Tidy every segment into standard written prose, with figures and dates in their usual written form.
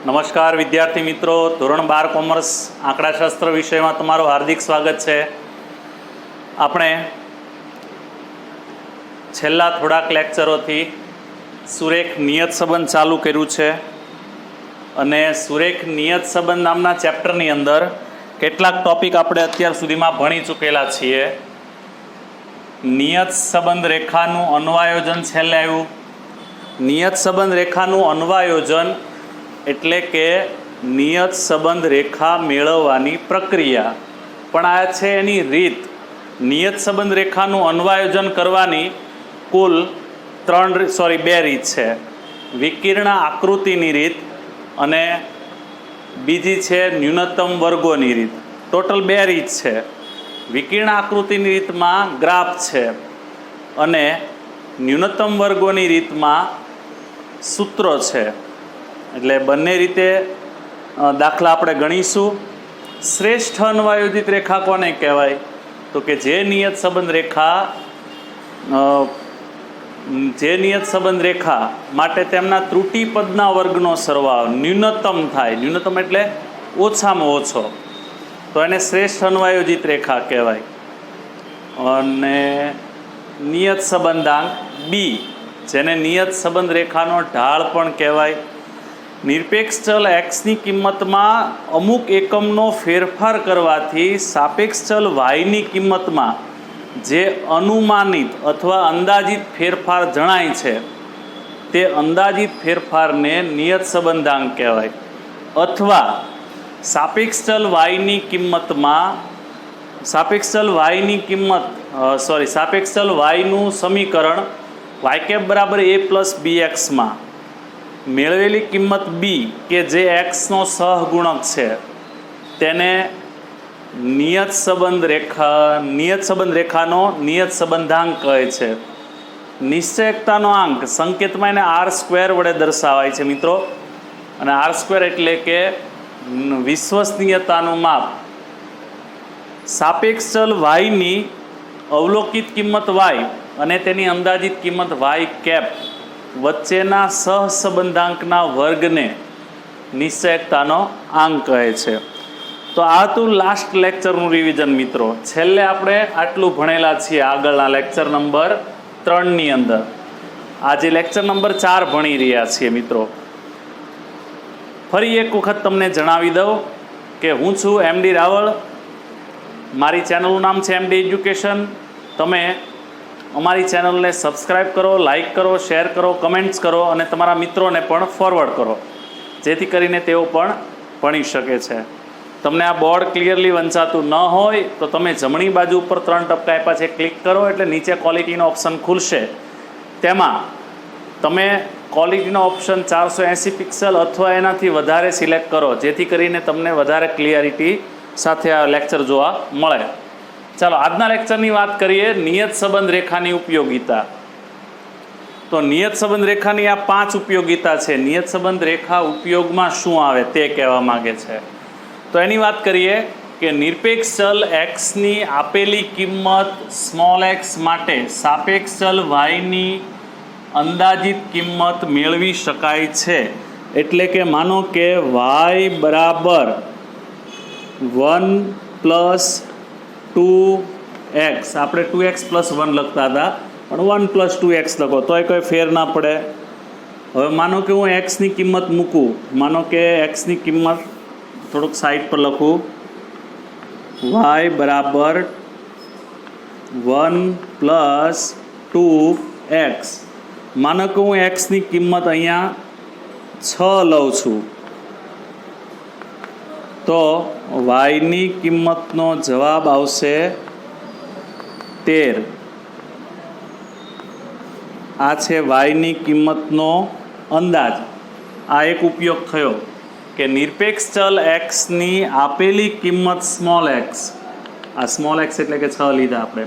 નમસ્કાર વિદ્યાર્થી મિત્રો, ધોરણ 12 કોમર્સ આંકડાશાસ્ત્ર વિષયમાં તમારું હાર્દિક સ્વાગત છે. આપણે છેલ્લા થોડાક લેક્ચરોથી સુરેખ નિયત સંબંધ ચાલુ કર્યું છે અને સુરેખ નિયત સંબંધ નામના ચેપ્ટરની અંદર કેટલાક ટોપિક આપણે અત્યાર સુધીમાં ભણી ચૂકેલા છીએ. નિયત સંબંધ રેખાનું અન્વયોજન છેલ્લે આવ્યું. નિયત સંબંધ રેખાનું અન્વયોજન એટલે કે નિયત સંબંધ રેખા મેળવવાની પ્રક્રિયા, પણ આ છે એની રીત. નિયત સંબંધ રેખાનું અન્વયોજન કરવાની કુલ બે રીત છે. વિકર્ણ આકૃતિની રીત અને બીજી છે ન્યૂનતમ વર્ગોની રીત. ટોટલ 2 રીત છે. વિકર્ણ આકૃતિની રીતમાં ગ્રાફ છે અને ન્યૂનતમ વર્ગોની રીતમાં સૂત્રો છે. એટલે બંને રીતે દાખલા આપણે ગણીશું. શ્રેષ્ઠ અન્વયોજિત રેખા કોને કહેવાય? તો કે જે નિયત સંબંધ રેખા માટે તેમના ત્રુટિપદના વર્ગનો સરવાળો ન્યૂનતમ થાય. ન્યૂનતમ એટલે ઓછામાં ઓછો, તો એને શ્રેષ્ઠ અન્વયોજિત રેખા કહેવાય. અને નિયત સંબંધાંક બી, જેને નિયત સંબંધ રેખાનો ઢાળ પણ કહેવાય. નિરપેક્ષ ચલ એક્સની કિંમતમાં અમુક એકમનો ફેરફાર કરવાથી સાપેક્ષ ચલ વાયની કિંમતમાં જે અનુમાનિત અથવા અંદાજિત ફેરફાર જણાય છે તે અંદાજિત ફેરફારને નિયત સંબંધાંક કહેવાય. અથવા સાપેક્ષ ચલ વાયનું સમીકરણ y કેપ બરાબર a પ્લસ bxમાં મેળવેલી કિંમત બી કે જે એક્સનો સહગુણક છે તેને નિયત સંબંધ રેખાનો નિયત સંબંધાંક કહે છે. નિશ્ચયકતાનો આંક સંકેતમાં એને r² વડે દર્શાવાય છે મિત્રો. અને r² એટલે કે વિશ્વસનીયતાનું માપ. સાપેક્ષ ચલ વાયની અવલોકિત કિંમત વાય અને તેની અંદાજિત કિંમત y કેપ વચ્ચેના સહસંબંધાંકના વર્ગને નિશ્ચયકતાનો આંક કહે છે. તો આ હતું લાસ્ટ લેક્ચરનું રિવિઝન મિત્રો. છેલ્લે આપણે આટલું ભણેલા છીએ આગળના લેક્ચર નંબર 3ની અંદર. આજે લેક્ચર નંબર 4 ભણી રહ્યા છીએ મિત્રો. ફરી એક વખત તમને જણાવી દઉં કે હું છું એમડી રાવળ. મારી ચેનલનું નામ છે એમડી એજ્યુકેશન. તમે અમારી ચેનલને સબસ્ક્રાઈબ કરો, લાઈક કરો, શેર કરો, કમેન્ટ્સ કરો અને તમારા મિત્રોને પણ ફોરવર્ડ કરો, જેથી કરીને તેઓ પણ ભણી શકે છે. તમને આ બોર્ડ ક્લિયરલી વંચાતું ન હોય તો તમે જમણી બાજુ ઉપર 3 ટપકા આપ્યા છે, ક્લિક કરો એટલે નીચે ક્વોલિટીનો ઓપ્શન ખુલશે. તેમાં તમે ક્વોલિટીનો ઓપ્શન 480 પિક્સલ અથવા એનાથી વધારે સિલેક્ટ કરો, જેથી કરીને તમને વધારે ક્લિયરિટી સાથે આ લેક્ચર જોવા મળે. ચાલો આજના લેક્ચરની વાત કરીએ. નિયત સંબંધ રેખાની ઉપયોગિતા. તો નિયત સંબંધ રેખાની આ 5 ઉપયોગિતા છે. નિયત સંબંધ રેખા ઉપયોગમાં શું આવે તે કહેવા માગે છે. તો એની વાત કરીએ કે નિરપેક્ષ ચલ એક્સની આપેલી કિંમત x માટે સાપેક્ષ ચલ વાયની અંદાજિત કિંમત મેળવી શકાય છે. એટલે કે માનો કે y બરાબર 1 પ્લસ 2x, આપણે 2x પ્લસ 1 લખતા હતા પણ 1 પ્લસ 2x લખો તોય કોઈ ફેર ના પડે. હવે માનો કે હું એક્સની કિંમત મૂકું. માનો કે એક્સની કિંમત થોડુંક સાઈડ પર લખું. y બરાબર 1 પ્લસ 2x. માનો કે હું એક્સની કિંમત અહીંયા 6 લઉં છું, તો વાયની કિંમતનો જવાબ આવશે 13. આ છે વાયની કિંમતનો અંદાજ. આ એક ઉપયોગ થયો કે નિરપેક્ષ ચલ એક્સની આપેલી કિંમત x, આ x એટલે કે 6 લીધા આપણે.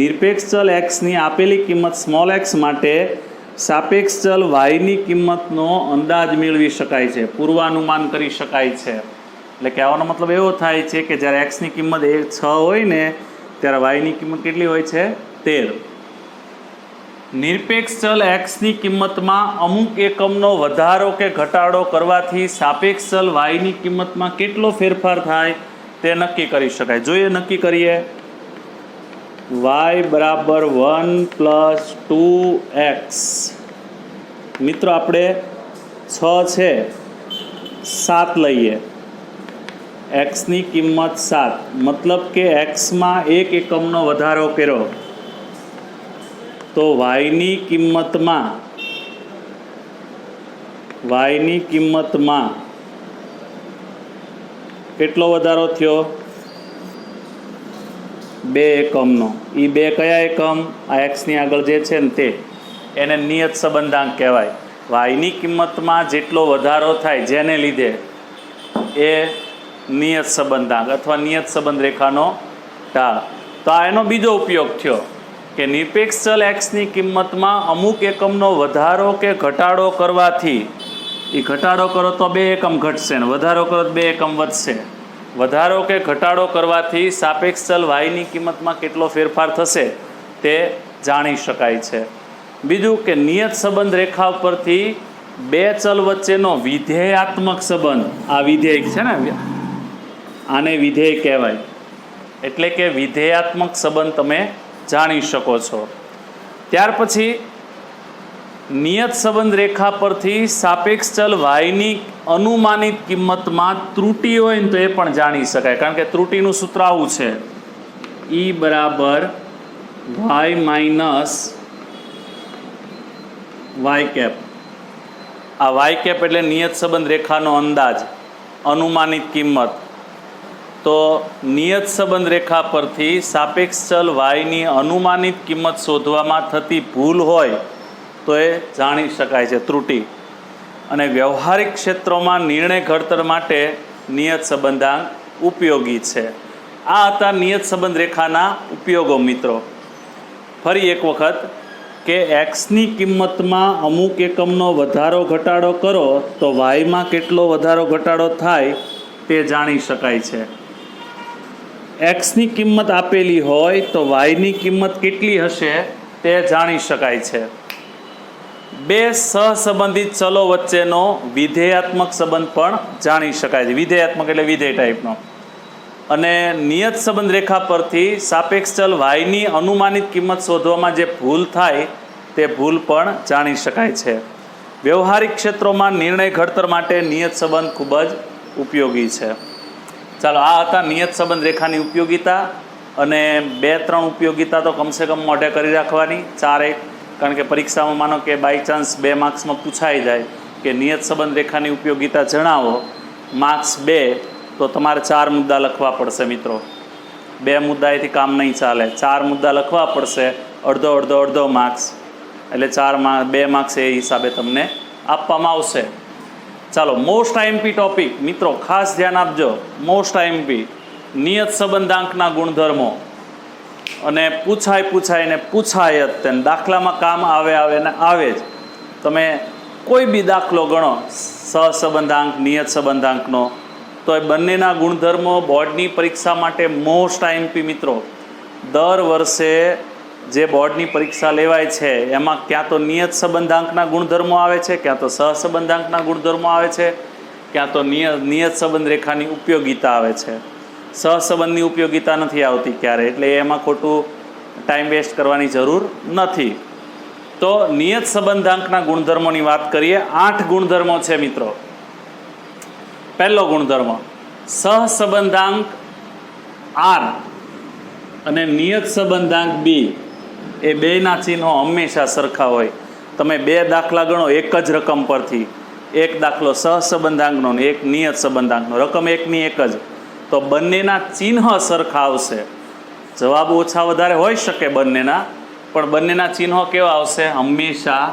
નિરપેક્ષ ચલ એક્સની આપેલી કિંમત x માટે સાપેક્ષ ચલ વાયની કિંમતનો અંદાજ મેળવી શકાય છે, પૂર્વાનુમાન કરી શકાય છે. એટલે કહેવાનો મતલબ એવો થાય છે કે જ્યારે એક્સની કિંમત 6 હોય ને ત્યારે વાયની કિંમત કેટલી હોય છે? 13. નિરપેક્ષ ચલ એક્સની કિંમતમાં અમુક એકમનો વધારો કે ઘટાડો કરવાથી સાપેક્ષ ચલ વાયની કિંમતમાં કેટલો ફેરફાર થાય તે નક્કી કરી શકાય. જોઈએ નક્કી કરીએ. y બરાબર 1 + 2x. મિત્રો આપણે 6 છે 7 લઈએ. એક્સની કિંમત 7, મતલબ કે એક્સમાં એક એકમનો વધારો કર્યો તો વાયની કિંમતમાં કેટલો વધારો થયો? 2 એકમનો. એ 2 કયા એકમ? આ એક્સની આગળ જે છે ને તે, એને નિયત સંબંધાંક કહેવાય. વાયની કિંમતમાં જેટલો વધારો થાય જેને લીધે એ નિયત સંબંધાંક અથવા નિયત સંબંધ રેખાનો ઢાળ. તો આ એનો બીજો ઉપયોગ થયો કે નિરપેક્ષ ચલ એક્સની કિંમતમાં અમુક એકમનો વધારો કે ઘટાડો કરવાથી, એ ઘટાડો કરો તો 2 એકમ ઘટશે ને વધારો કરો તો 2 એકમ વધશે. વધારો કે ઘટાડો કરવાથી સાપેક્ષ ચલ વાયની કિંમતમાં કેટલો ફેરફાર થશે તે જાણી શકાય છે. બીજું કે નિયત સંબંધ રેખા પરથી 2 ચલ વચ્ચેનો વિધેયાત્મક સંબંધ, આ વિધેય છે ને, આને વિધેય કહેવાય. એટલે કે વિધેયાત્મક સંબંધ તમે જાણી શકો છો. ત્યાર પછી નિયત સંબંધ રેખા પરથી સાપેક્ષ ચલ વાયની અનુમાનિત કિંમતમાં ત્રુટિ હોય ને તો એ પણ જાણી શકાય. કારણ કે ત્રુટિનું સૂત્ર આવું છે, E બરાબર y માઇનસ y કેપ. આ y કેપ એટલે નિયત સંબંધ રેખાનો અંદાજ, અનુમાનિત કિંમત. તો નિયત સંબંધ રેખા પરથી સાપેક્ષ ચલ વાયની અનુમાનિત કિંમત શોધવામાં થતી ભૂલ હોય તો એ જાણી શકાય છે, ત્રુટિ. અને વ્યવહારિક ક્ષેત્રોમાં નિર્ણય ઘડતર માટે નિયત સંબંધાંક ઉપયોગી છે. આ હતા નિયત સંબંધ રેખાના ઉપયોગો. મિત્રો ફરી એક વખત કે એક્સની કિંમતમાં અમુક એકમનો વધારો ઘટાડો કરો તો વાયમાં કેટલો વધારો ઘટાડો થાય તે જાણી શકાય છે. એક્સની કિંમત આપેલી હોય તો વાયની કિંમત કેટલી હશે તે જાણી શકાય છે. 2 સહસંબંધિત ચલો વચ્ચેનો વિધેયાત્મક સંબંધ પણ જાણી શકાય છે. વિધેયાત્મક એટલે વિધેય ટાઈપનો. અને નિયત સંબંધ રેખા પરથી સાપેક્ષ ચલ વાયની અનુમાનિત કિંમત શોધવામાં જે ભૂલ થાય તે ભૂલ પણ જાણી શકાય છે. વ્યવહારિક ક્ષેત્રોમાં નિર્ણય ઘડતર માટે નિયત સંબંધ ખૂબ જ ઉપયોગી છે. ચાલો, આ હતા નિયત સંબંધ રેખાની ઉપયોગિતા. અને 2-3 ઉપયોગિતા તો કમસે કમ મોઢે કરી રાખવાની, 4-1. કારણ કે પરીક્ષામાં માનો કે બાય ચાન્સ 2 માર્ક્સમાં પૂછાઈ જાય કે નિયત સંબંધ રેખાની ઉપયોગિતા જણાવો, માર્ક્સ 2, તો તમારે 4 મુદ્દા લખવા પડશે. મિત્રો 2 મુદ્દાએથી કામ નહીં ચાલે, 4 મુદ્દા લખવા પડશે, અડધો માર્ક્સ, એટલે 2 માર્ક્સ એ હિસાબે તમને આપવામાં આવશે. ચાલો, મોસ્ટ આઈએમપી ટોપિક મિત્રો ખાસ ધ્યાન આપજો. મોસ્ટ આઈએમપી નિયત સંબંધાંકના ગુણધર્મો. અને પૂછાય જ તેને દાખલામાં કામ આવે ને આવે જ. તમે કોઈ બી દાખલો ગણો સહસંબંધાંક, નિયત સંબંધાંકનો, તો એ બંનેના ગુણધર્મો બોર્ડની પરીક્ષા માટે મોસ્ટ આઈએમપી. મિત્રો દર વર્ષે જે બોર્ડની પરીક્ષા લેવાય છે એમાં ક્યાં તો નિયત સંબંધાંકના ગુણધર્મો આવે છે, ક્યાં તો સહસંબંધાંકના ગુણધર્મો આવે છે, ક્યાં તો નિયત સંબંધ રેખાની ઉપયોગિતા આવે છે. સહસંબંધની ઉપયોગિતા નથી આવતી ક્યારે, એટલે એમાં ખોટું ટાઈમ વેસ્ટ કરવાની જરૂર નથી. તો નિયત સંબંધાંકના ગુણધર્મોની વાત કરીએ. 8 ગુણધર્મો છે મિત્રો. પહેલો ગુણધર્મ, સહસંબંધાંક R અને નિયત સંબંધાંક B એ બેના ચિહ્નો હંમેશા સરખા હોય. તમે 2 દાખલા ગણો એક જ રકમ પરથી, એક દાખલો સહસંબંધાંકનો ને એક નિયત સંબંધાંકનો, રકમ એકની એક જ, તો બંનેના ચિહ્ન સરખા આવશે. જવાબ ઓછા વધારે હોઈ શકે બંનેના, પણ બંનેના ચિહ્નો કેવા આવશે? હંમેશા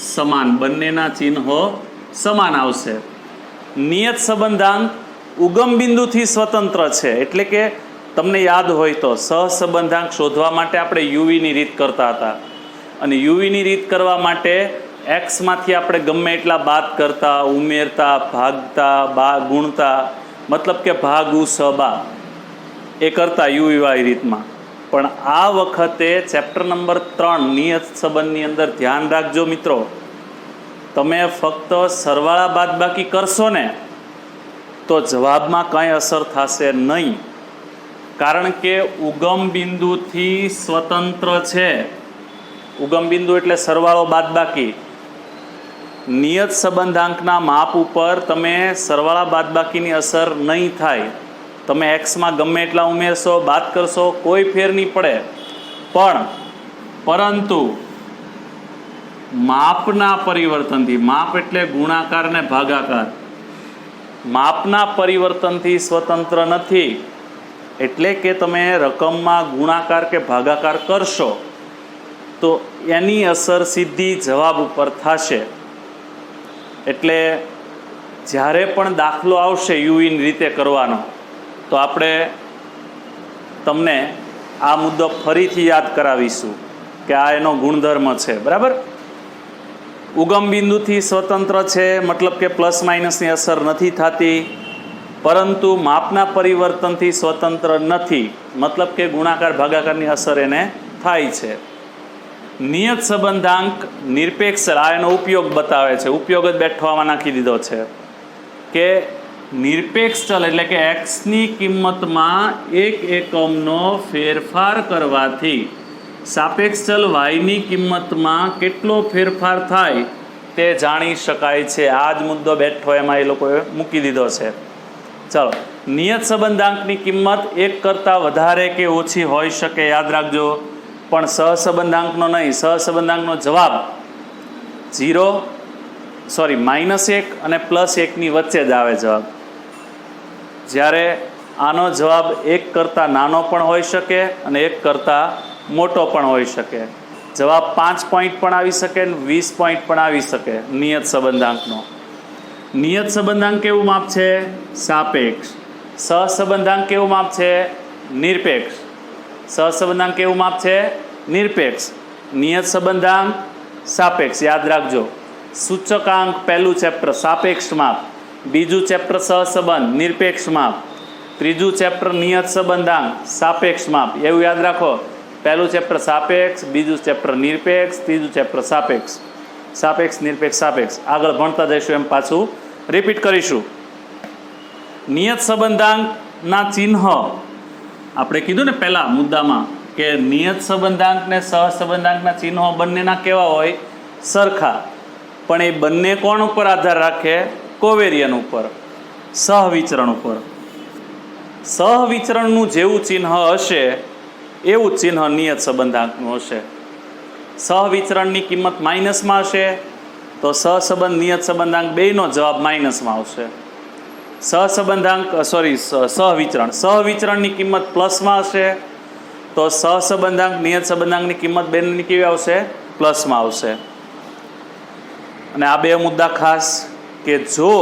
સમાન. બંનેના ચિહ્નો સમાન આવશે. નિયત સંબંધાંક ઉગમ બિંદુથી સ્વતંત્ર છે. એટલે કે તમને યાદ હોય તો સહસંબંધાંક શોધવા માટે આપણે યુવીની રીત કરતા હતા, અને યુવીની રીત કરવા માટે એક્સમાંથી આપણે ગમે એટલા બાદ કરતા, ઉમેરતા, ભાગતા, ગુણતા, મતલબ કે ભાગુ સબા એ કરતા યુવીવાળી રીતમાં. પણ આ વખતે ચેપ્ટર નંબર 3 નિયત સંબંધની અંદર ધ્યાન રાખજો મિત્રો, તમે ફક્ત સરવાળા બાદબાકી કરશો ને તો જવાબમાં કંઈ અસર થશે નહીં, કારણ કે ઉગમ બિંદુથી સ્વતંત્ર છે. ઉગમ બિંદુ એટલે સરવાળો બાદબાકી. નિયત સંબંધાંકના માપ ઉપર તમે સરવાળા બાદબાકીની અસર નહીં થાય. તમે એક્સમાં ગમે એટલા ઉમેરશો, બાદ કરશો, કોઈ ફેર નહીં પડે. પરંતુ માપના પરિવર્તનથી, માપ એટલે ગુણાકાર ને ભાગાકાર, માપના પરિવર્તનથી સ્વતંત્ર નથી. એટલે કે તમે રકમમાં ગુણાકાર કે ભાગાકાર કરશો તો એની અસર સીધી જવાબ ઉપર થશે. એટલે જ્યારે પણ દાખલો આવશે યુઈની રીતે કરવાનો તો આપણે તમને આ મુદ્દો ફરીથી યાદ કરાવીશું કે આ એનો ગુણધર્મ છે. બરાબર, ઉગમ બિંદુથી સ્વતંત્ર છે મતલબ કે પ્લસ માઇનસની અસર નથી થતી, પરંતુ માપના પરિવર્તનથી સ્વતંત્ર નથી મતલબ કે ગુણાકાર ભાગાકારની અસર એને થાય છે. નિયત સંબંધાંક નિરપેક્ષ, આ એનો ઉપયોગ બતાવે છે, ઉપયોગ જ બેઠવામાં નાખી દીધો છે કે નિરપેક્ષ ચલ એટલે કે એક્સની કિંમતમાં એક એકમનો ફેરફાર કરવાથી સાપેક્ષ ચલ વાયની કિંમતમાં કેટલો ફેરફાર થાય તે જાણી શકાય છે. આ જ મુદ્દો બેઠો એમાં એ લોકોએ મૂકી દીધો છે. ચાલો, નિયત સંબંધાંકની કિંમત 1 કરતાં વધારે કે ઓછી હોઈ શકે, યાદ રાખજો, પણ સહસંબંધાંકનો નહીં. સહસંબંધાંકનો જવાબ -1 અને +1ની વચ્ચે જ આવે જવાબ. જ્યારે આનો જવાબ 1 કરતાં નાનો પણ હોઈ શકે અને 1 કરતાં મોટો પણ હોઈ શકે. જવાબ 5 પોઈન્ટ પણ આવી શકે અને 20 પોઈન્ટ પણ આવી શકે. નિયત સંબંધાંકનો નિયત સંબંધાંક કેવું માપ છે? સાપેક્ષ. સહસંબંધાંક કેવું માપ છે? નિરપેક્ષ. સહસંબંધાંક કેવું માપ છે? નિરપેક્ષ. નિયત સંબંધાંક સાપેક્ષ. યાદ રાખજો, સૂચકાંક પહેલું ચેપ્ટર સાપેક્ષ માપ, બીજું ચેપ્ટર સહસંબંધ નિરપેક્ષ માપ, ત્રીજું ચેપ્ટર નિયત સંબંધાંક સાપેક્ષ માપ. એવું યાદ રાખો, પહેલું ચેપ્ટર સાપેક્ષ, બીજું ચેપ્ટર નિરપેક્ષ, ત્રીજું ચેપ્ટર સાપેક્ષ. સાપેક્ષ, નિરપેક્ષ, સાપેક્ષ આગળ ભણતા જઈશું એમ પાછું રિપીટ કરીશું. નિયત સંબંધાંકના ચિહ્ન આપણે કીધું ને પહેલા મુદ્દામાં કે નિયત સંબંધાંક ને સહસંબંધાંકના ચિહ્નો બંનેના કેવા હોય? સરખા. પણ એ બંને કોણ ઉપર આધાર રાખે? કોવેરિયન ઉપર, સહવિચરણ ઉપર. સહવિચરણનું જેવું ચિહ્ન હશે એવું ચિહ્ન નિયત સંબંધાંકનું હશે. સહવિચરણની કિંમત માઇનસમાં હશે તો સહસંબંધ નિયત સંબંધાંક બેયનો જવાબ માઇનસમાં આવશે. સહવિચરણની કિંમત પ્લસમાં હશે તો સહસંબંધાંક નિયત સંબંધાંકની કિંમત બેની કેવી આવશે? પ્લસમાં આવશે. અને આ બે મુદ્દા ખાસ કે જો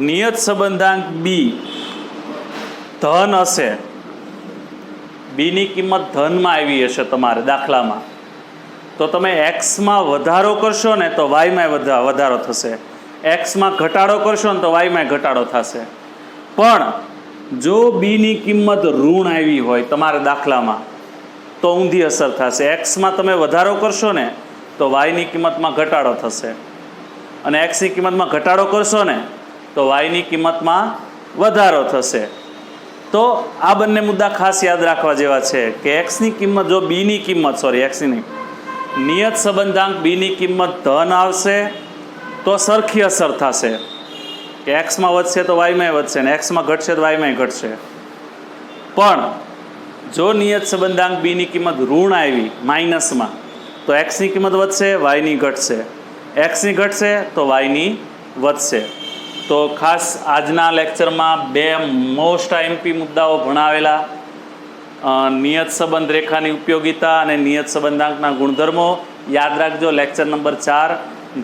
નિયત સંબંધાંક બી ધન હશે, બીની કિંમત ધનમાં આવી હશે તમારે દાખલામાં, તો તમે એક્સમાં વધારો કરશો ને તો વાયમાં વધારો થશે, એક્સમાં ઘટાડો કરશો ને તો વાયમાં ઘટાડો થશે. પણ જો બીની કિંમત ઋણ આવી હોય તમારા દાખલામાં તો ઊંધી અસર થશે. એક્સમાં તમે વધારો કરશો ને તો વાયની કિંમતમાં ઘટાડો થશે, અને એક્સની કિંમતમાં ઘટાડો કરશો ને તો વાયની કિંમતમાં વધારો થશે. તો આ બંને મુદ્દા ખાસ યાદ રાખવા જેવા છે કે એક્સની કિંમત જો બીની કિંમત એક્સની નિયત સંબંધાંક બીની કિંમત ધન આવશે તો સરખી અસર થશે કે એક્સમાં વધશે તો વાયમાં વધશે ને એક્સમાં ઘટશે તો વાયમાં ઘટશે. પણ જો નિયત સંબંધાંક બીની કિંમત ઋણ આવી માઇનસમાં તો એક્સની કિંમત વધશે, વાયની ઘટશે, એક્સની ઘટશે તો વાયની વધશે. તો ખાસ આજના લેક્ચરમાં 2 મોસ્ટ આઈએમપી મુદ્દાઓ ભણાવેલા, નિયત સંબંધ રેખાની ઉપયોગિતા અને નિયત સંબંધાંકના ગુણધર્મો. યાદ રાખજો, લેક્ચર નંબર 4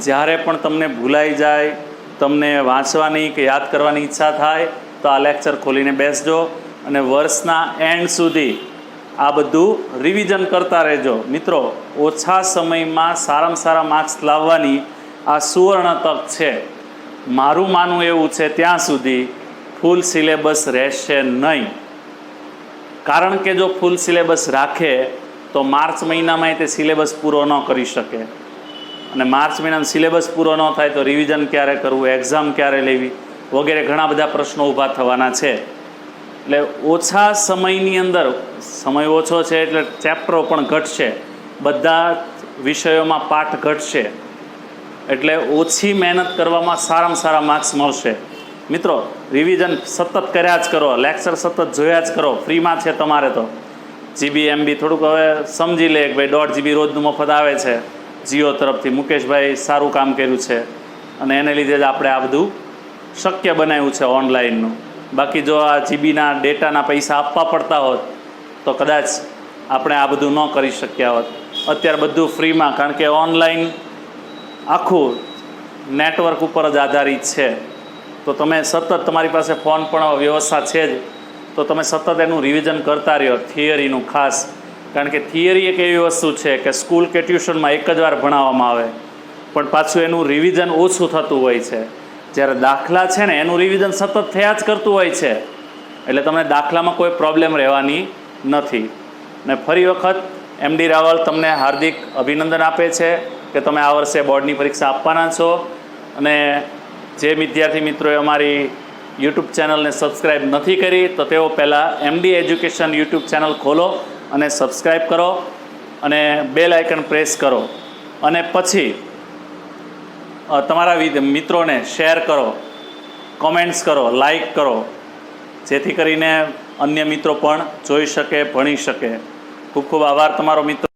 જ્યારે પણ તમને ભૂલાઈ જાય, તમને વાંચવાની કે યાદ કરવાની ઈચ્છા થાય તો આ લેક્ચર ખોલીને બેસજો અને વર્ષના એન્ડ સુધી આ બધું રિવિઝન કરતા રહેજો. મિત્રો, ઓછા સમયમાં સારામાં સારા માર્ક્સ લાવવાની આ સુવર્ણ તક છે. મારું માનવું એવું છે ત્યાં સુધી ફૂલ સિલેબસ રહેશે નહીં. કારણ કે જો ફૂલ સિલેબસ રાખે તો માર્ચ મહિનામાં તે સિલેબસ પૂરો ન કરી શકે, અને માર્ચ મહિનામાં સિલેબસ પૂરો ન થાય તો રિવિઝન ક્યારે કરવું, એક્ઝામ ક્યારે લેવી વગેરે ઘણા બધા પ્રશ્નો ઊભા થવાના છે. એટલે ઓછા સમયની અંદર, સમય ઓછો છે એટલે ચેપ્ટરો પણ ઘટશે, બધા વિષયોમાં પાઠ ઘટશે, એટલે ઓછી મહેનત કરવામાં સારામાં સારા માર્ક્સ મળશે. મિત્રો, રિવિઝન સતત કર્યા જ કરો, લેક્ચર સતત જોયા જ કરો, ફ્રીમાં છે તમારે તો. જીબી એમબી થોડુંક હવે સમજી લે કે ભાઈ 1.5 GB રોજનું મફત આવે છે જીઓ તરફથી. મુકેશભાઈ સારું કામ કર્યું છે અને એને લીધે જ આપણે આ બધું શક્ય બનાવ્યું છે ઓનલાઈનનું. બાકી જો આ જીબીના ડેટાના પૈસા આપવા પડતા હોત તો કદાચ આપણે આ બધું ન કરી શક્યા હોત. અત્યારે બધું ફ્રીમાં, કારણ કે ઓનલાઈન આખું નેટવર્ક ઉપર જ આધારિત છે. તો તમે સતત, તમારી પાસે ફોન પણ વ્યવસ્થા છે જ, તો તમે સતત એનું રિવિઝન કરતા રહ્યો, થિયરીનું ખાસ. કારણ કે થિયરી એક એવી વસ્તુ છે કે સ્કૂલ કે ટ્યુશનમાં એક જ વાર ભણાવવામાં આવે, પણ પાછું એનું રિવિઝન ઓછું થતું હોય છે. જ્યારે દાખલા છે ને, એનું રિવિઝન સતત થયા જ કરતું હોય છે, એટલે તમને દાખલામાં કોઈ પ્રોબ્લેમ રહેવાની નથી. ને ફરી વખત એમડી રાવલ તમને હાર્દિક અભિનંદન આપે છે કે તમે આ વર્ષે બોર્ડની પરીક્ષા આપવાના છો. અને જે વિદ્યાર્થી મિત્રોએ અમારી યુટ્યુબ ચેનલને સબસ્ક્રાઈબ નથી કરી તો તેઓ પહેલાં એમડી એજ્યુકેશન યુટ્યુબ ચેનલ ખોલો અને સબસ્ક્રાઈબ કરો અને બેલ આઇકન પ્રેસ કરો, અને પછી તમારા મિત્રોને શેર કરો, કોમેન્ટ્સ કરો, લાઈક કરો, જેથી કરીને અન્ય મિત્રો પણ જોઈ શકે, ભણી શકે. ખૂબ ખૂબ આભાર તમારો મિત્રો.